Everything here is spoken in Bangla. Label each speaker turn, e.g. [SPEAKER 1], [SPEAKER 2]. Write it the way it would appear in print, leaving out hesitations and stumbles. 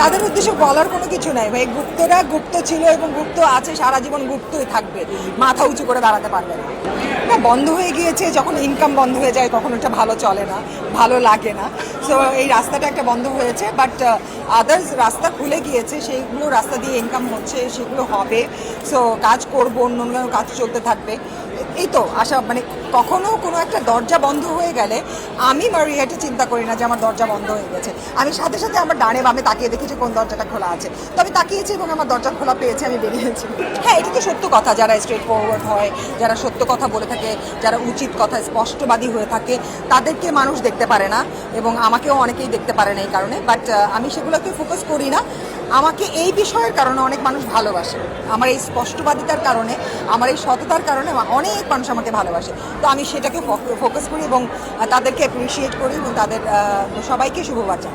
[SPEAKER 1] তাদের উদ্দেশ্যে বলার কোনো কিছু নাই ভাই, গুপ্তরা গুপ্ত ছিল এবং গুপ্ত আছে, সারা জীবন গুপ্তই থাকবে, মাথা উঁচু করে দাঁড়াতে পারবে না। না, বন্ধ হয়ে গিয়েছে, যখন ইনকাম বন্ধ হয়ে যায় তখন ওটা ভালো চলে না, ভালো লাগে না। সো এই রাস্তাটা একটা বন্ধ হয়েছে, বাট আদার্স রাস্তা খুলে গিয়েছে, সেইগুলো রাস্তা দিয়ে ইনকাম হচ্ছে, সেগুলো হবে। সো কাজ করবো, অন্য অন্য কাজ চলতে থাকবে, এই তো আশা। মানে কখনো কোনো একটা দরজা বন্ধ হয়ে গেলে আমি মারিয়াটা চিন্তা করি না যে আমার দরজা বন্ধ হয়ে গেছে, আমি সাথে সাথে আমার ডানে বামে তাকিয়ে দেখি যে কোন দরজাটা খোলা আছে, তবে তাকিয়েছি এবং আমার দরজা খোলা পেয়েছে, আমি বেরিয়েছি। হ্যাঁ, এটা তো সত্য কথা, যারা স্ট্রেট ফরওয়ার্ড হয়, যারা সত্য কথা বলে থাকে, যারা উচিত কথা স্পষ্টবাদী হয়ে থাকে, তাদেরকে মানুষ দেখতে পারে না, এবং আমাকেও অনেকেই দেখতে পারে না এই কারণে। বাট আমি সেগুলোকে ফোকাস করি না। আমাকে এই বিষয়ের কারণে অনেক মানুষ ভালোবাসে, আমার এই স্পষ্টবাদিতার কারণে, আমার এই সততার কারণে অনেক মানুষ আমাকে ভালোবাসে। তো আমি সেটাকে ফোকাস করি এবং তাদেরকে অ্যাপ্রিসিয়েট করি এবং তাদের সবাইকে শুভবার্তা।